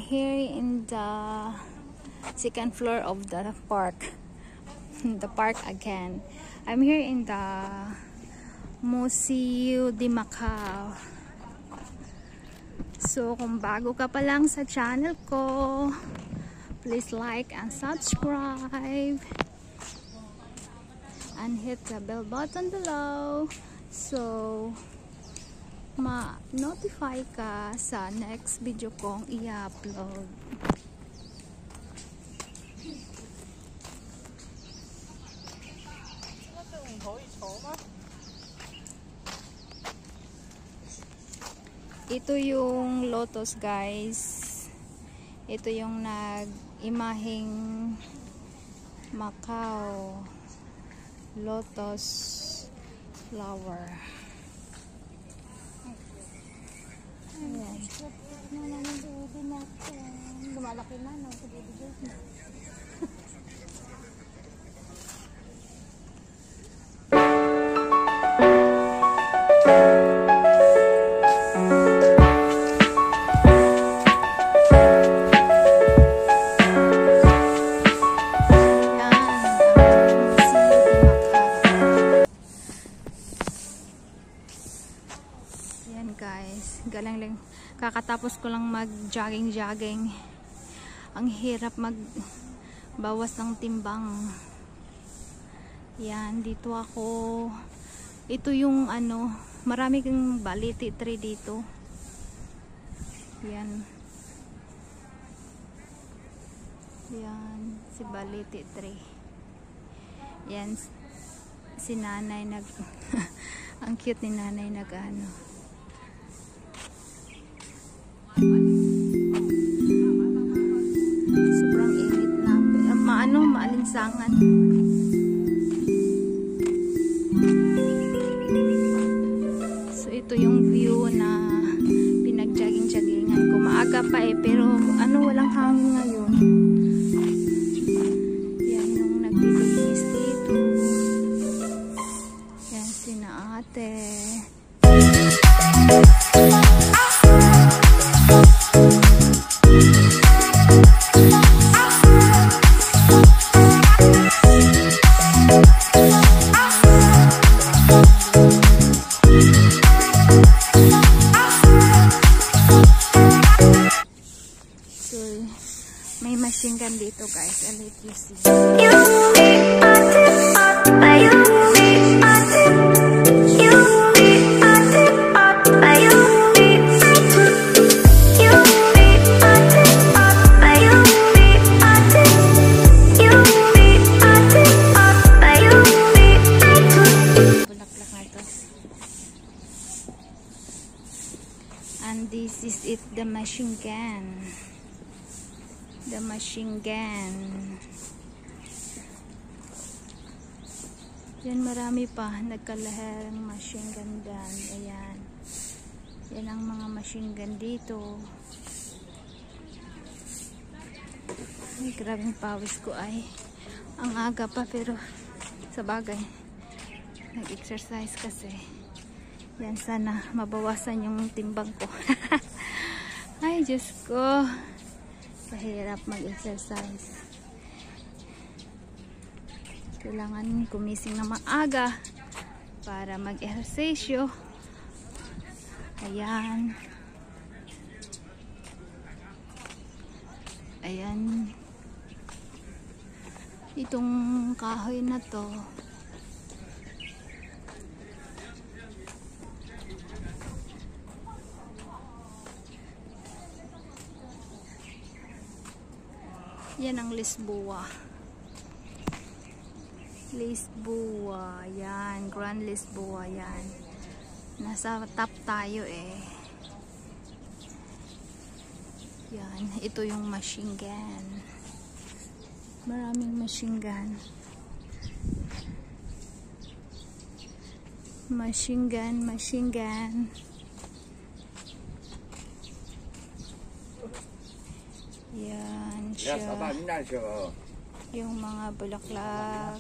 here in the second floor of the park. The park again. I'm here in the Museo de Macau. So, kung bago ka pa lang sa channel ko, please like and subscribe. And hit the bell button below. So, ma-notify ka sa next video kong i-upload. Ito yung lotus, guys. Ito yung nag-imaheng Macau lotus flower. Ayan. Lumalaki na, no? Guys, galing lang, kakatapos ko lang mag jogging. Ang hirap magbawas ng timbang. Yan, dito ako. Ito yung marami kang baliti tree dito. Yan, si baliti tree. Yan, si nanay ang cute ni nanay sobrang init na, maalinsangan. So ito yung view na pinag-jogging-joggingan ko. Maaga pa pero walang hangin ngayon. Yan yung naglilinis dito. Yan sina ate. May machine gun dito, guys. I'll let you see. Bulaklak na ito. And this is it, the machine gun. The machine gun. Yan, marami pa nagkalaherang machine gun dyan. Ayan. Yan ang mga machine gun dito. Ay, grabing pawis ko ay. Ang aga pa pero sa bagay nag-exercise kasi. Yan, sana mabawasan yung timbang ko. Ay, Diyos ko. Mahirap mag-exercise. Kailangan kumising na maaga para mag-ehersesyo. Ayan. Ayan. Itong kahoy na to, yan ang Lisboa. Lisboa. Yan. Grand Lisboa. Yan. Nasa top tayo eh. Yan. Ito yung machine gun. Maraming machine gun. Machine gun. Yan siya. Yung mga bulaklak.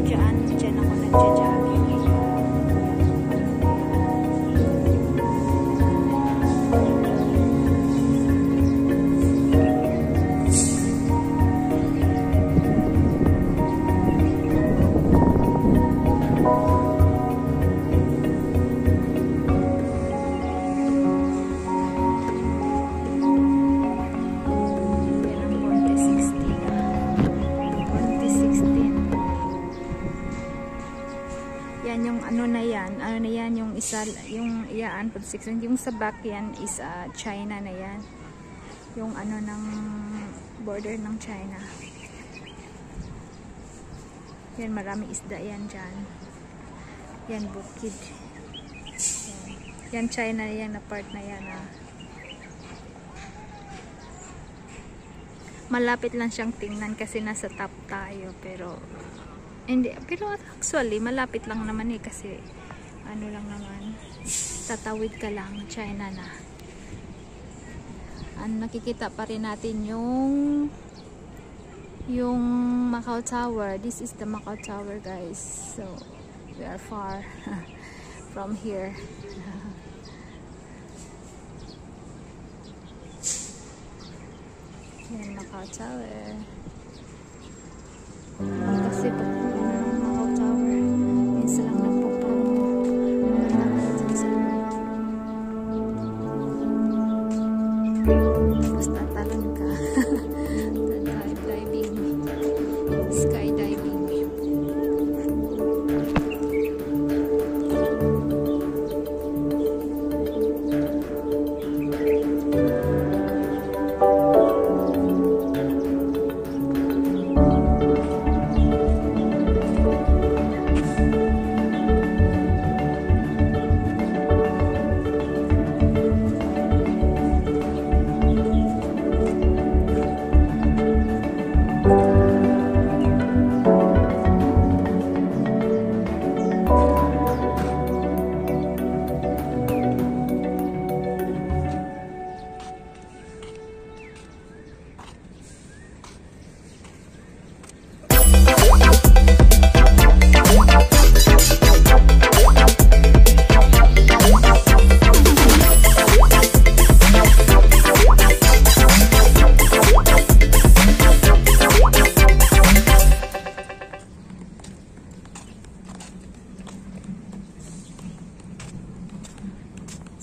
Diyan ako nagja-jogging. Yung iyaan po 6, yung sa back yan is China na yan, yung ano ng border ng China yan, maraming isda yan dyan, yan bukid yan China yan na part na yan malapit lang siyang tingnan kasi nasa top tayo, pero hindi, pero actually malapit lang naman kasi ano lang naman, tatawid ka lang, China na. Nakikita pa rin natin yung Macau Tower. This is the Macau Tower, guys. So we are far from here. Yan, Macau Tower. Kasi Macau Tower minsan lang nagpo-promo. Basta talon ka. Diving, skydiving.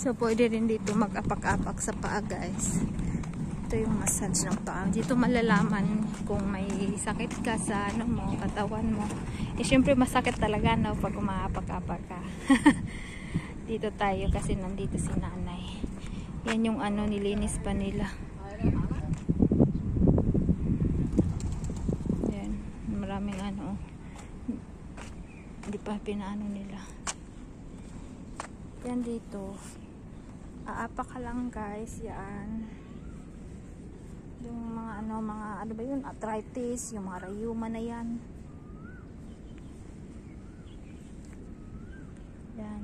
So, pwede rin dito mag-apak-apak sa paa, guys. Ito yung massage ng paa. Dito malalaman kung may sakit ka sa ano mo, katawan mo. Eh, syempre masakit talaga, no, pag umaapak-apak ka. Dito tayo kasi nandito si nanay. Yan yung ano, nilinis pa nila. Yan. Maraming ano. Hindi pa pinaano nila. Yan dito. Aapak ka lang, guys. Yan. Yung mga ano ba yun? Arthritis, yung mga rayuma na yan. Yan.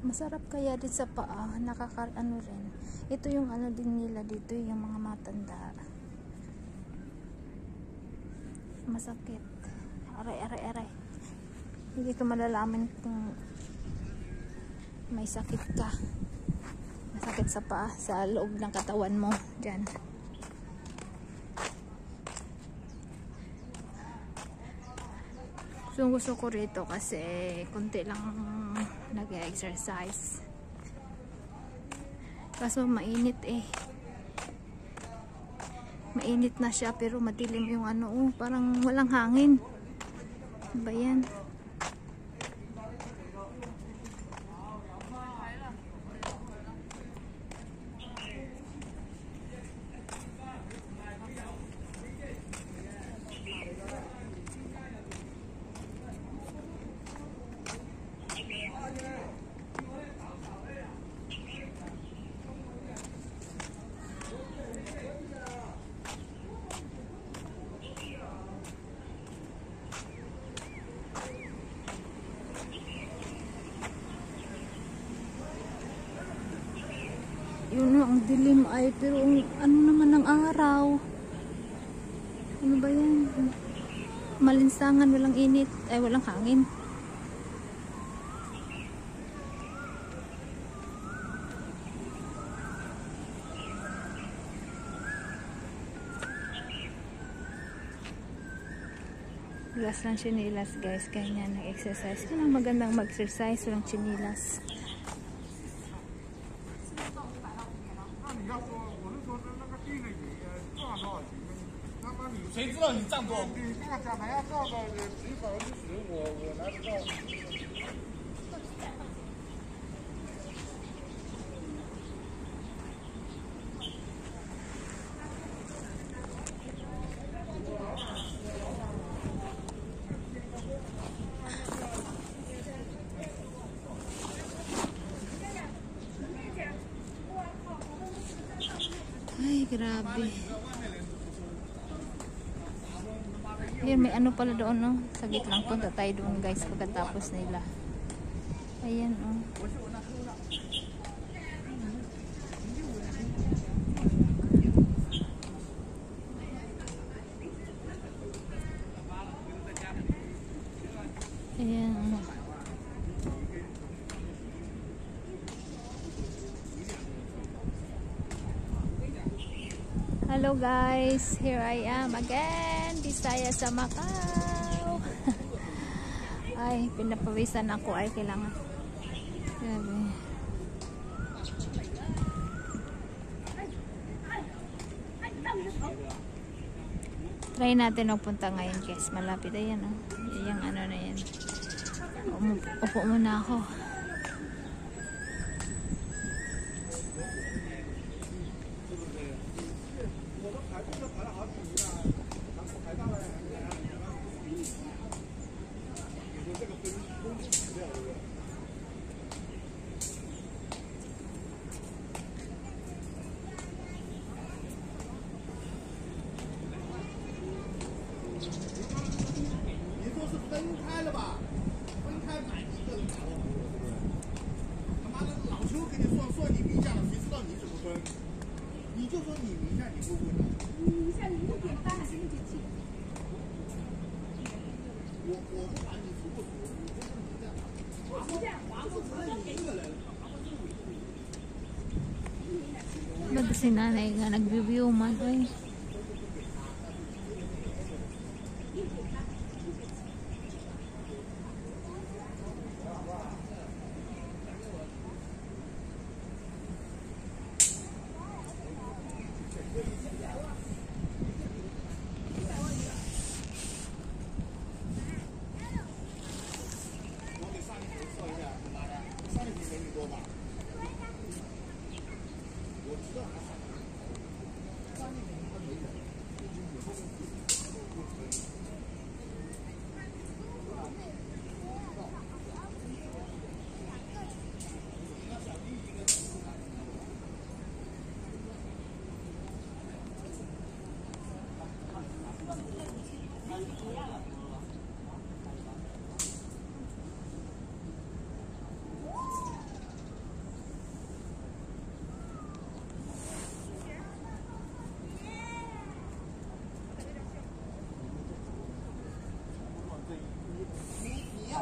Masarap kaya din sa paa, ano rin. Ito yung ano din nila dito, yung mga matanda. Masakit. Aray. Hindi ko malalaman kung may sakit ka. Masakit sa paa, sa loob ng katawan mo. Diyan. So, gusto ko rito kasi konti lang nag-exercise. Kaso mainit eh. Mainit na siya pero madilim yung ano, parang walang hangin. Ano ba yan? Yun na, ang dilim ay, pero ano naman ng araw? Ano ba yan? Malinsangan, walang init, ay walang hangin. Last lang chinilas guys, kanya nag-exercise. Kailang magandang mag-exercise, walang chinilas. 谁知道你站多少？你这个讲台要照到几10%，我哪知道？Ay, grabe. Ayan, may ano pala doon, no? Saglit lang, punta tayo doon, guys, pagkatapos nila. Ayan, oh. Ayan, oh. Hello guys, here I am again, Bisaya sa Macau. Ay, pinapawisan ako, ay kailangan. Grabe. Try natin magpunta ngayon guys, malapit. Ayan oh, yung ano na yan. Upo muna ako. Ba't si nanay nga nag-review man ay.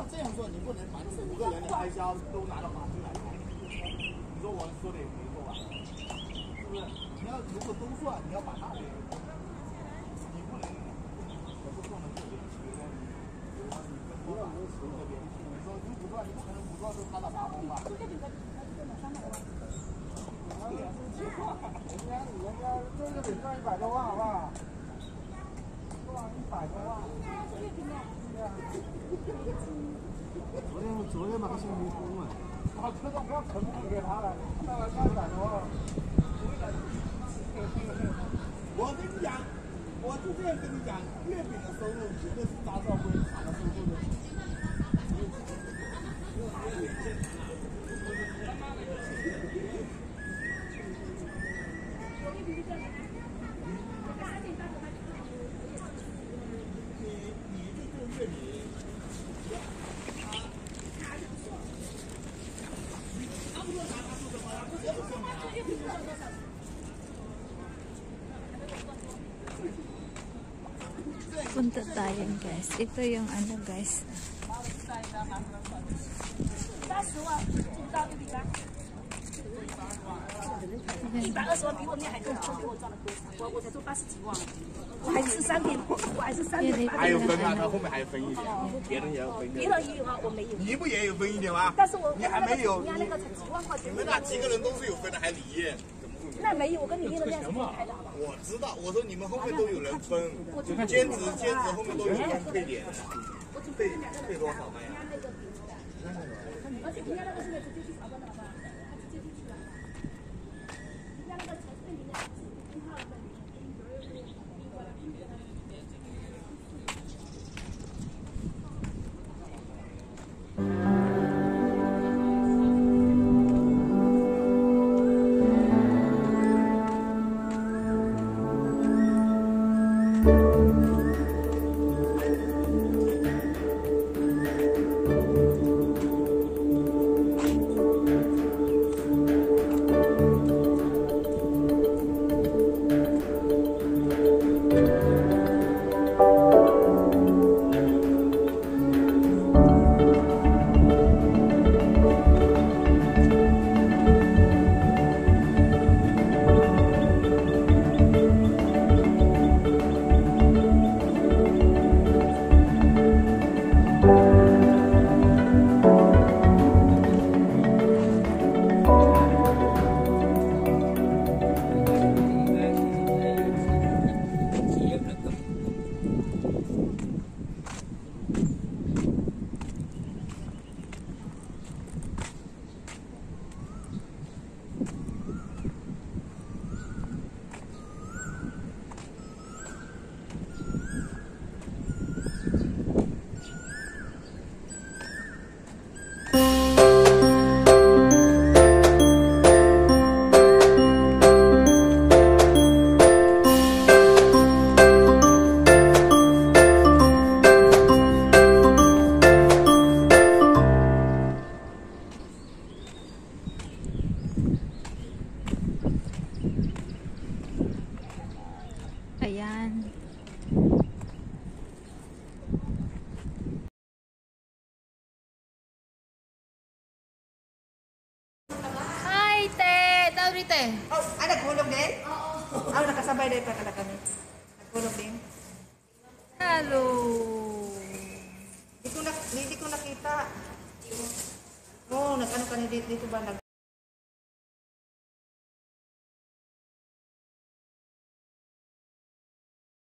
这样做，你不能把5个人的开销都拿到法庭来开。你说我说的有没错吧？是不是？你要如果都算，你要把那里，你不能，我不算的这边，比如说你跟多少这边，你说你5个，你不可能5个都摊到8分吧？对呀，人家这个得赚100多万，好不好？赚100多万。对呀。昨天把他先没封了，把车都不要全部给他了，上来300多万。我跟你讲，我就这样跟你讲，月饼的收入绝对是大少会ขา的收入的。punta tayo guys. Ito yung ano guys.还有分吗？它后面还有分一点，别人也有分一点。别人也有啊，我没有。你不也有分一点吗？但是我你还没有。人家那个才几万块钱。你们那几个人都是有分的，还离？怎么会？那没有，我跟你那个量是分开的，好吧？我知道，我说你们后面都有人分，兼职后面都有人配点，配多少呀？而且人家那个现在直接去查关的，好吧？他直接就去了。人家那个才是人家分号的。Ayan. Hi, te! Tawag rito eh. Oh, nagkulog din? Oo. Nakasabay din pa kala kami. Nagkulog din. Hello! Hindi ko nakita. Oo, nag-ano ka dito ba?